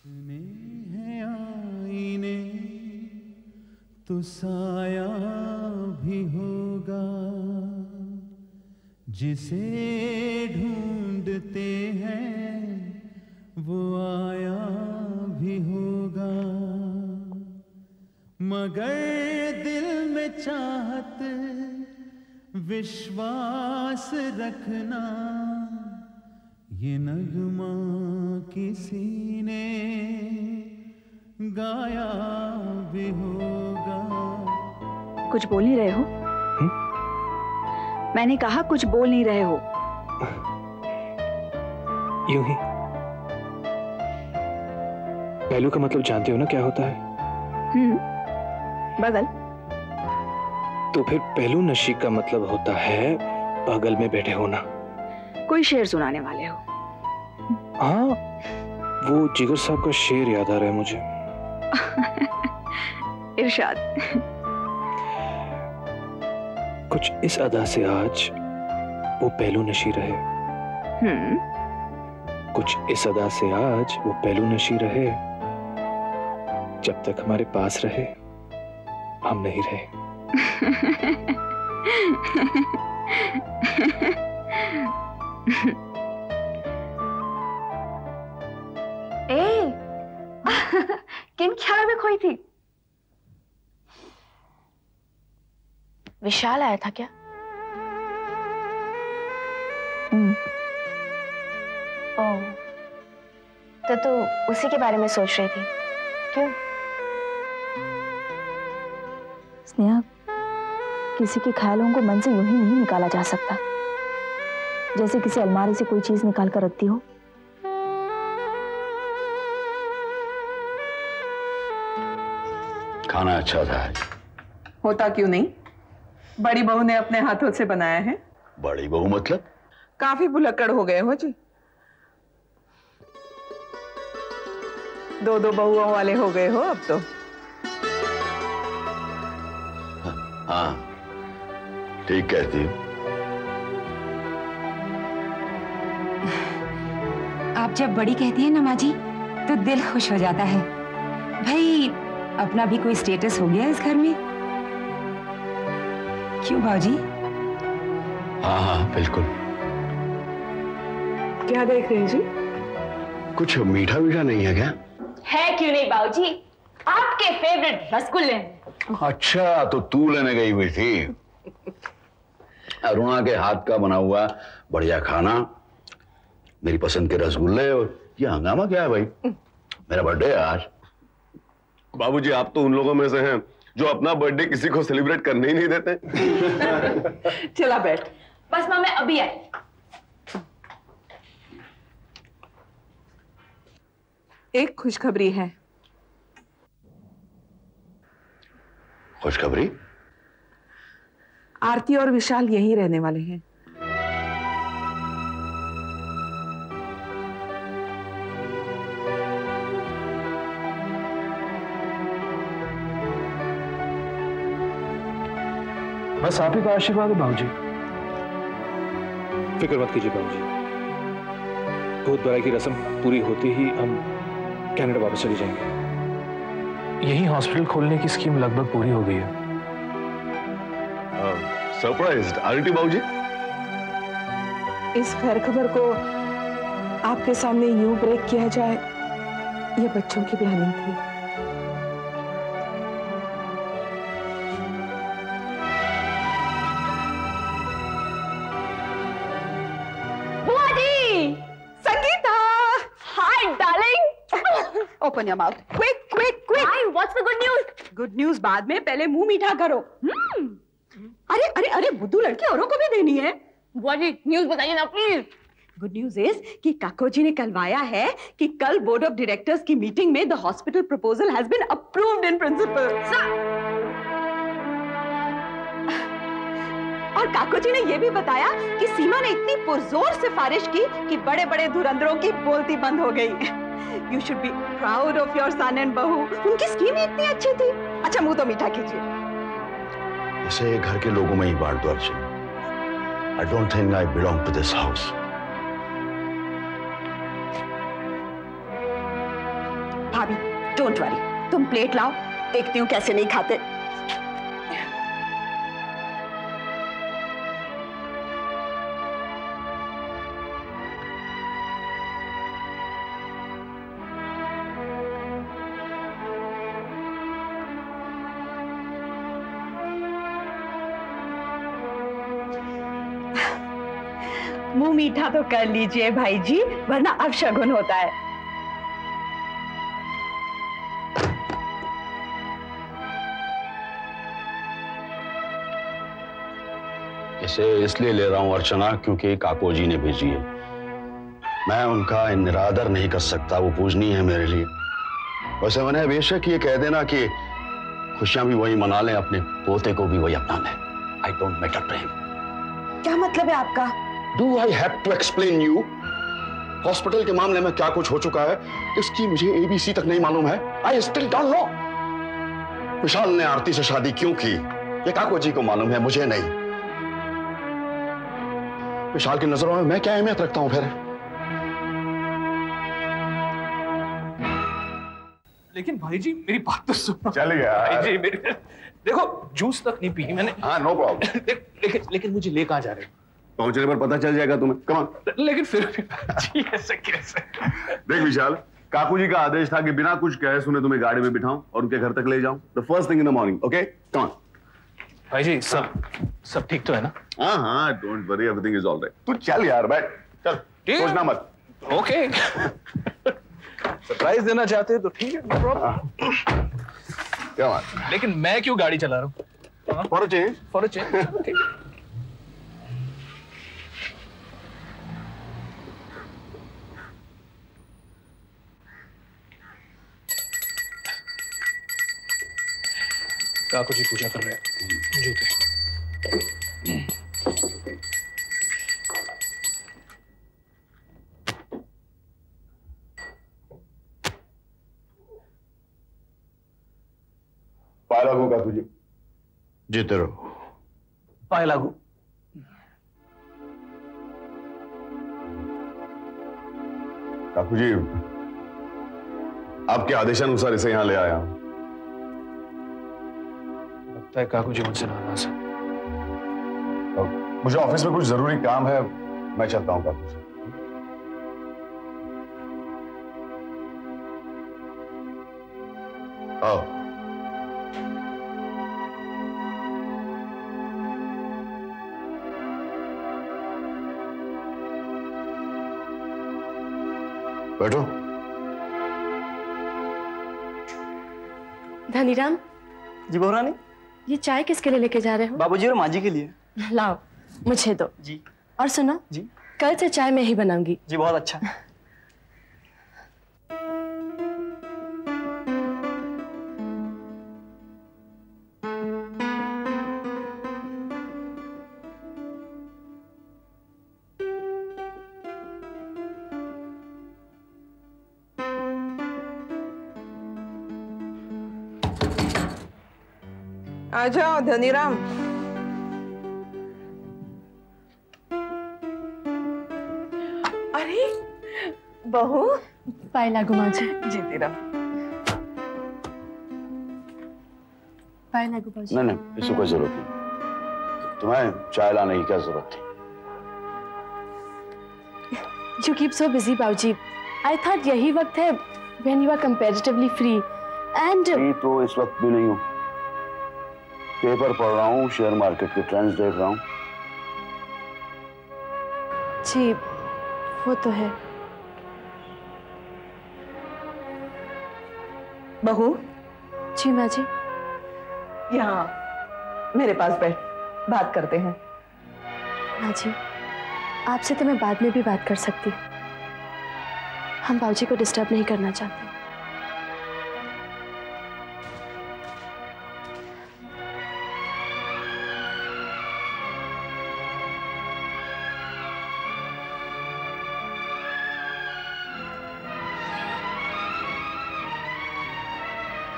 है आईने तो साया भी होगा, जिसे ढूंढते हैं वो आया भी होगा। मगर दिल में चाहत विश्वास रखना, ये नगमा किसी ने गाया भी होगा। कुछ बोल नहीं रहे हो? मैंने कहा कुछ बोल नहीं रहे हो। यूं ही। पहलू का मतलब जानते हो ना क्या होता है? बगल। तो फिर पहलू नशी का मतलब होता है बगल में बैठे होना। कोई शेर सुनाने वाले हो? हाँ, वो जिगर साहब का शेर याद आ रहा है मुझे। इरशाद। कुछ इस अदा से आज वो पहलू नशी रहे। कुछ इस अदा से आज वो पहलू नशी रहे, जब तक हमारे पास रहे हम नहीं रहे। किन ख्याल में खोई थी? विशाल आया था क्या? ओह, तो उसी के बारे में सोच रही थी। क्यों? स्नेहा, किसी के ख्यालों को मन से यूं ही नहीं निकाला जा सकता, जैसे किसी अलमारी से कोई चीज निकाल कर रखती हो। खाना अच्छा था। होता क्यों नहीं? बड़ी बहू ने अपने हाथों से बनाया है। बड़ी बहू मतलब? काफी भुलक्कड़ हो गए हो जी। दो बहुओं वाले हो गए हो अब तो। हाँ, ठीक कहती हो। आप जब बड़ी कहती है ना माँ जी, तो दिल खुश हो जाता है। भाई, अपना भी कोई स्टेटस हो गया इस घर में। क्यों भाजी? हाँ हाँ बिल्कुल। क्या देख रहे हैं जी? कुछ मीठा मीठा नहीं है क्या? है क्यों नहीं बाबूजी, आपके फेवरेट रसगुल्ले हैं। अच्छा, तो तू लेने गई हुई थी। अरुणा के हाथ का बना हुआ बढ़िया खाना, मेरी पसंद के रसगुल्ले, और ये हंगामा क्या है भाई? मेरा बर्थडे है आज। बाबूजी, आप तो उन लोगों में से हैं जो अपना बर्थडे किसी को सेलिब्रेट करने ही नहीं देते। चला बैठ। बस माँ, मैं अभी आई। एक खुशखबरी है। खुशखबरी? आरती और विशाल यहीं रहने वाले हैं। बस आप ही का आशीर्वाद है बाबूजी। फिक्र मत कीजिए बाबूजी, भूत बराई की रस्म पूरी होती ही हम कनाडा वापस चले जाएंगे। यही हॉस्पिटल खोलने की स्कीम लगभग पूरी हो गई है। सरप्राइज्ड आरती बाबूजी? इस खैर खबर को आपके सामने यूं ब्रेक किया जाए, यह बच्चों की प्लानिंग थी। Open your mouth. Quick, quick, quick. Hi, what's the good news? Good news बाद में, पहले मुंह मीठा करो। अरे अरे अरे, बुद्धू लड़की औरों को भी देनी है। बुआ न्यूज बताइए ना प्लीज। गुड न्यूज इज कि काको जी ने कहलवाया है कि कल बोर्ड ऑफ डायरेक्टर्स की मीटिंग में the hospital proposal has been approved in principle. और काको जी ने यह भी बताया कि सीमा ने इतनी पुरजोर सिफारिश की कि बड़े बड़े धुरंधरों की बोलती बंद हो गई। You should be proud of your son and बहू। उनकी स्कीम ही इतनी अच्छी थी। अच्छा, मुंह तो मीठा कीजिए। इसे घर के लोगों में ही बांट दो अर्चना। I don't think I belong to this house. भाभी डोंट वरी, तुम प्लेट लाओ, देखती हूँ कैसे नहीं खाते। मुंह मीठा तो कर लीजिए भाई जी, वरना अपशगुन होता है। इसे इसलिए ले रहा हूं अर्चना क्योंकि काको जी ने भेजी है। मैं उनका निरादर नहीं कर सकता, वो पूजनीय है मेरे लिए। वैसे उन्हें बेशक ये कह देना कि खुशियां भी वही मना लें, अपने पोते को भी वही अपना लें। I don't matter to him. क्या मतलब है आपका? Do I have to explain you? Hospital के मामले में क्या कुछ हो चुका है इसकी मुझे ABC तक नहीं मालूम है। I still don't know। विशाल ने आरती से शादी क्यों की ये काको जी को मालूम है, मुझे नहीं। विशाल की नजरों में मैं क्या अहमियत रखता हूं फिर? लेकिन भाई जी मेरी बात तो सुनो। चल गया भाई जी मेरी देखो, जूस तक नहीं पी मैंने। हाँ नो प्रॉब्लम। लेकिन मुझे ले कहां जा रहे हो? पहुंचने पर पता चल जाएगा तुम्हें। Come on. लेकिन फिर भी जी ऐसे कैसे? देख विशाल, काकू जी का आदेश था कि बिना कुछ कहे सुने तुम्हें गाड़ी में बिठाऊं और उनके घर तक ले जाऊं। The first thing in the morning, okay? Come on. भाई जी सब ठीक तो है ना? हाँ, don't worry, everything is all right. तू चल यार, बैठ, चल, सोचना मत। ओके। सरप्राइज देना चाहते हैं तो ठीक है, नो प्रॉब्लम। क्या बात? लेकिन मैं क्यों गाड़ी चला रहा हूँ? For a change. For a change. काकू जी पूजा कर रहे हैं। जूते। पाए लागू काकू जी। जीते रहो। पाए लागू। काकू जी, आपके आदेशानुसार इसे यहां ले आया हूं। लगता है काकू जी मुझसे नाराज है। मुझे ऑफिस में कुछ जरूरी काम है, मैं चलता हूं काकू जी। आओ। बैठो। धनीराम जी बहुरानी, ये चाय किसके लिए लेके जा रहे हो? बाबूजी और माँ जी के लिए। लाओ मुझे दो। जी। और सुनो जी, कल से चाय मैं ही बनाऊंगी। जी बहुत अच्छा। आ जाओ धनीराम। अरे बहू, पाए लागू माँ जी। जीती रहो। पाए लागू बाबूजी। नहीं, इसकी कोई जरूरत नहीं। तुम्हें चाय लाने की क्या जरूरत थी? You keep so busy, बाबूजी। I thought यही वक्त है when you are comparatively free and free तो इस वक्त भी नहीं हूँ। पेपर पढ़ रहा हूँ, शेयर मार्केट के ट्रेंड्स देख रहा हूँ। जी वो तो है। बहू। जी माँ जी। यहाँ मेरे पास बैठ, बात करते हैं। माँ जी आपसे तो मैं बाद में भी बात कर सकती हूँ। हम बाबूजी को डिस्टर्ब नहीं करना चाहते।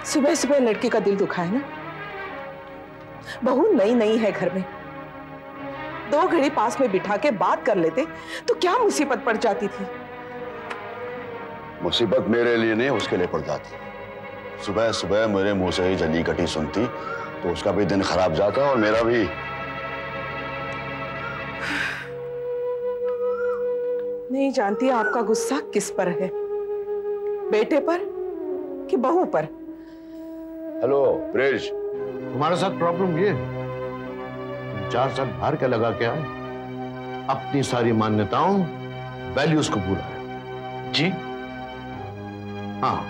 सुबह सुबह लड़के का दिल दुखा है ना। बहू नई नई है घर में, 2 घड़ी पास में बिठा के बात कर लेते तो क्या मुसीबत पड़ जाती थी। मुसीबत मेरे लिए नहीं उसके लिए पड़ जाती। सुबह सुबह मेरे मुंह से ही जली कटी सुनती तो उसका भी दिन खराब जाता और मेरा भी। नहीं जानती आपका गुस्सा किस पर है, बेटे पर कि बहू पर? हेलो ब्रिज, तुम्हारे साथ प्रॉब्लम ये है, तुम 4 साल बाहर क्या लगा के आए, अपनी सारी मान्यताओं वैल्यूज को भूला है। जी हाँ,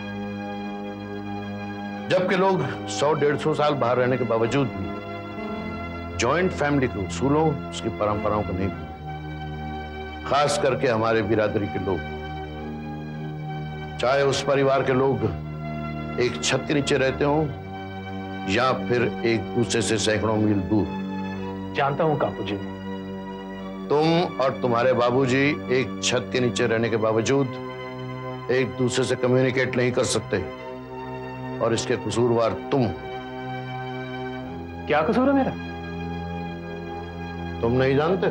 जबकि लोग 100-150 साल बाहर रहने के बावजूद भी जॉइंट फैमिली के उसूलों, उसकी परंपराओं को नहीं भूलते। खास करके हमारे बिरादरी के लोग, चाहे उस परिवार के लोग एक छत के नीचे रहते हों या फिर एक दूसरे से सैकड़ों मील दूर। जानता हूं काकू जी। तुम और तुम्हारे बाबूजी एक छत के नीचे रहने के बावजूद एक दूसरे से कम्युनिकेट नहीं कर सकते और इसके कसूरवार तुम। क्या कसूर है मेरा? तुम नहीं जानते?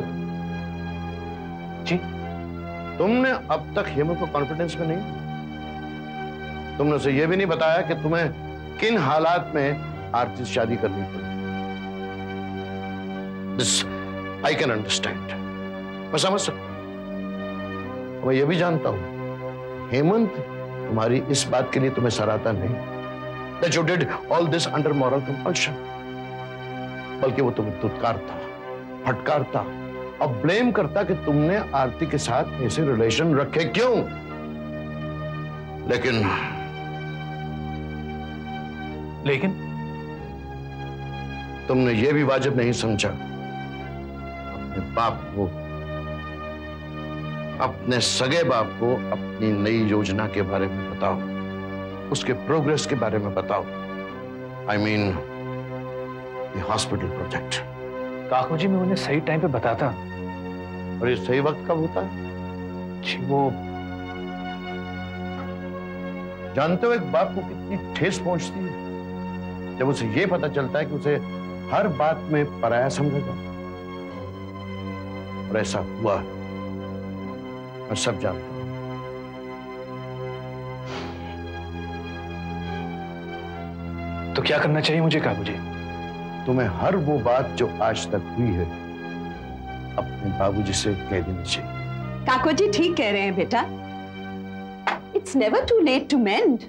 जी, तुमने अब तक हेमंत को कॉन्फिडेंस में नहीं, तुमने उसे यह भी नहीं बताया कि तुम्हें किन हालात में आरती से शादी करनी पड़ी। दिस आई कैन अंडरस्टैंड, मैं समझ सकता हूं। मैं यह भी जानता हूं हेमंत तुम्हारी इस बात के लिए तुम्हें सराहता नहीं that you did all this under moral compulsion, बल्कि वो तुम्हें धुतकारता, फटकारता और ब्लेम करता कि तुमने आरती के साथ ऐसे रिलेशन रखे क्यों। लेकिन तुमने ये भी वाजिब नहीं समझा अपने बाप को, अपने सगे बाप को अपनी नई योजना के बारे में बताओ, उसके प्रोग्रेस के बारे में बताओ। I mean the hospital project. काकू जी, मैं उन्हें सही टाइम पे बताता। और ये सही वक्त कब होता है? जी, वो जानते हो एक बाप को कितनी ठेस पहुंचती है जब उसे ये पता चलता है कि उसे हर बात में पराया समझा जाता है। और ऐसा हुआ, मैं सब जानता हूं। तो क्या करना चाहिए मुझे काकू जी? तुम्हें हर वो बात जो आज तक हुई है अपने बाबूजी से कह देनी चाहिए। काकू जी ठीक कह रहे हैं बेटा, it's never too late to mend.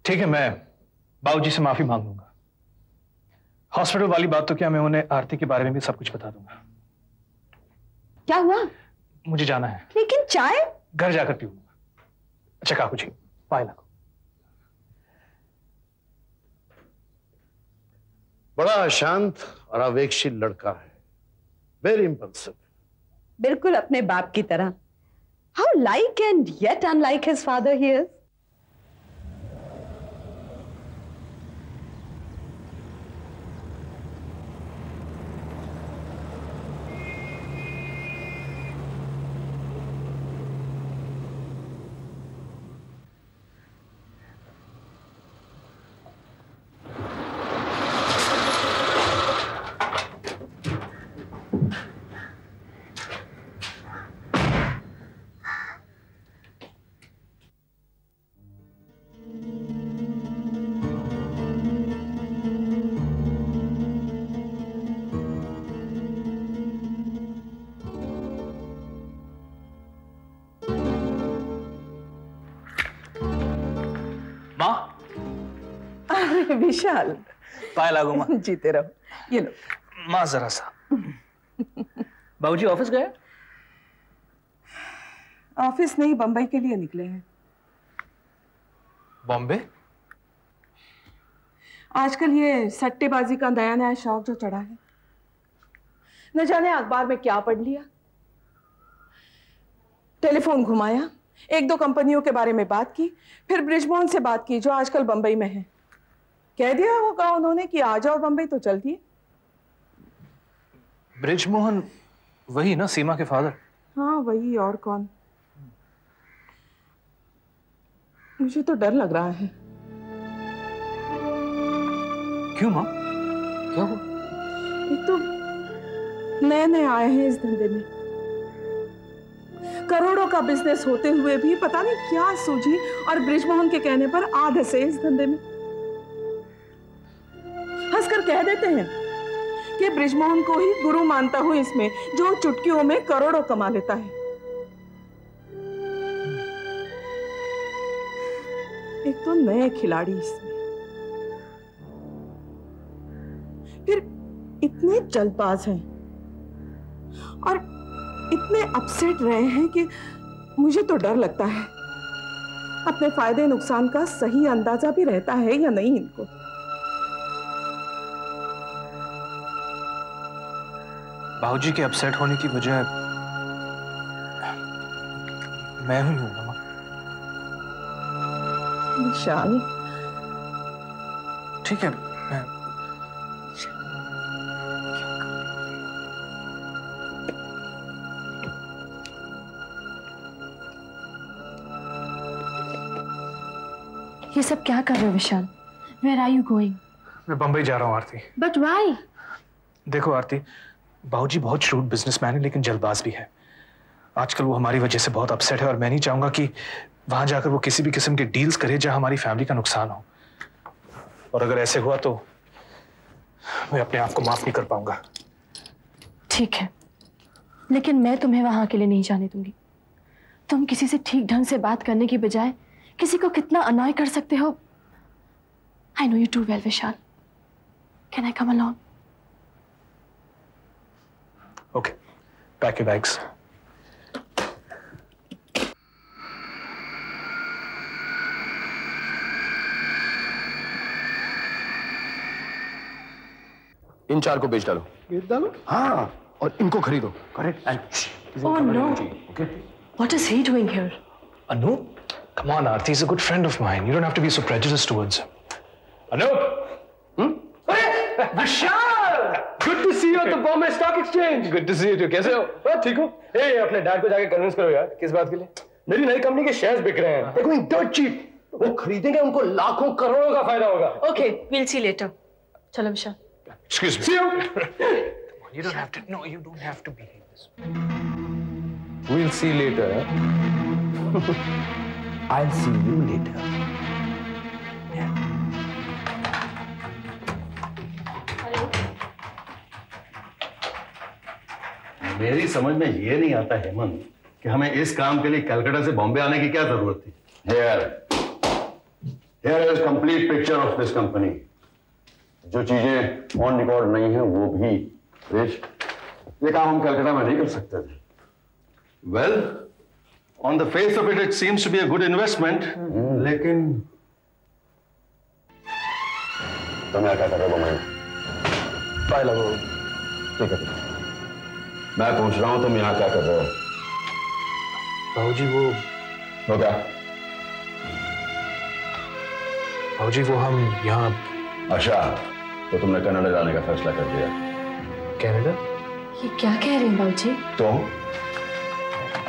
ठीक है, मैं बाबूजी से माफी मांग लूंगा। हॉस्पिटल वाली बात तो क्या, मैं उन्हें आरती के बारे में भी सब कुछ बता दूंगा। क्या हुआ? मुझे जाना है। लेकिन चाय घर जाकर पीऊंगा। अच्छा काकू जी, बाय। लागो। बड़ा शांत और आवेगशील लड़का है, वेरी इंपल्सिव। बिल्कुल अपने बाप की तरह। How like and yet unlike his father he is. Vishal, पाए लागू माँ। जीते रहो। ये लो। माँ जरा सा। बाबूजी ऑफिस गए? ऑफिस नहीं, बंबई के लिए निकले हैं। बॉम्बे? आजकल ये सट्टेबाजी का नया नया शौक जो चढ़ा है, न जाने अखबार में क्या पढ़ लिया, टेलीफोन घुमाया, 1-2 कंपनियों के बारे में बात की, फिर ब्रिजमोहन से बात की जो आजकल बंबई में है। कह दिया होगा उन्होंने कि आ जाओ बंबई, तो चल दिए। ब्रिजमोहन वही ना, सीमा के फादर? हाँ वही, और कौन। मुझे तो डर लग रहा है। क्यों माँ, क्या हुआ? एक तो नए नए आए हैं इस धंधे में, करोड़ों का बिजनेस होते हुए भी पता नहीं क्या सूझी और बृजमोहन के कहने पर आ धसे इस धंधे में। हंसकर कह देते हैं कि बृजमोहन को ही गुरु मानता हूं इसमें, जो चुटकियों में करोड़ों कमा लेता है। एक तो नए खिलाड़ी इसमें, फिर इतने जल्दबाज हैं और इतने अपसेट रहे हैं कि मुझे तो डर लगता है अपने फायदे नुकसान का सही अंदाजा भी रहता है या नहीं इनको। बाबूजी के अपसेट होने की वजह मैं ही हूं ना। विशाल, ठीक है, मैं ये सब क्या कर रहे हो विशाल? Where are you going? मैं बंबई जा रहा हूँ आरती। But why? देखो आरती, बाबूजी बहुत श्रूड बिजनेसमैन है लेकिन जल्दबाज भी है। आजकल वो हमारी वजह से बहुत अपसेट है और मैं नहीं चाहूंगा कि वहां जाकर वो किसी भी किस्म के डील्स करे जहां हमारी फैमिली का नुकसान हो। और अगर ऐसे हुआ तो मैं अपने आप को माफ नहीं कर पाऊंगा। ठीक है, लेकिन मैं तुम्हें वहां के लिए नहीं जाने दूंगी। तुम किसी से ठीक ढंग से बात करने की बजाय किसी को कितना अनॉय कर सकते हो। I know you too well, Vishal. Can I come along? Okay, pack your bags. इन 4 को बेच डालो। बेच डालो? हाँ, और इनको खरीदो। Correct. Oh no! What is he doing here? Anu, come on, Aarti is a good friend of mine. You don't have to be so prejudiced towards him. Anu, Vishal! Good to see you at the Bombay Stock Exchange. good to see you too. कैसे हो? ठीक हो? ए, अपने dad को जाके convince करो यार। किस बात के लिए? मेरी नई कंपनी के शेयर्स बिक रहे हैं। They're going dirt cheap. वो खरीदेंगे, उनको लाखों करोड़ों का फायदा होगा। Okay, we'll see later. चलो विशाल। Excuse me. See you. You don't have to. No, you don't have to behave this way. We'll see later. I'll see you later. मेरी समझ में ये नहीं आता हेमंत कि हमें इस काम के लिए कलकत्ता से बॉम्बे आने की क्या जरूरत थी। Here is complete picture of this company. जो चीजें ऑन रिकॉर्ड नहीं है वो भी ये काम हम कलकत्ता में नहीं कर सकते थे। Well, on the face of it seems to be a good investment. लेकिन तुम यहाँ क्या कर रहे हो बम्बई? बाय लगो। ठीक है, मैं पूछ रहा हूं तुम यहाँ क्या कर रहे हो? बाबूजी वो क्या? बाबूजी वो हम यहाँ। अच्छा, तो तुमने कनाडा जाने का फैसला कर दिया? कनाडा? ये क्या कह रहे हैं बाबूजी? तो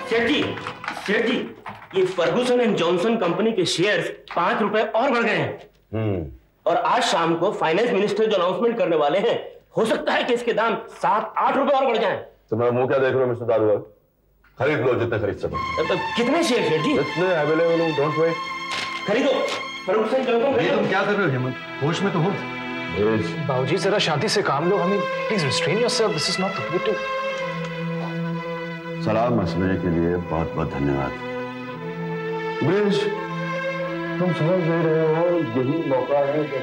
सेठ जी, ये फर्गुसन एंड जॉनसन कंपनी के शेयर्स 5 रुपए और बढ़ गए हैं। और आज शाम को फाइनेंस मिनिस्टर जो अनाउंसमेंट करने वाले हैं, हो सकता है कि इसके दाम 7-8 रुपए और बढ़ जाएं। तो मैं मुंह क्या देख रहे हो मिस्टर दारूवाल? खरीद लो जितने खरीद सको। तो कितने शेयर सेठ जी? जितने अवेलेबल हो, डोंट वेट। खरीदो फर्गुसन जॉनसन। ये तुम क्या कर रहे हो हेमंत? होश में तो हो। बाबूजी जरा शांति से काम लो। हमें please restrain yourself, this is not the way to. सलाह मशवरे के लिए बहुत बहुत धन्यवाद। ब्रिज, तुम समझ नहीं रहे हो, यही मौका है कि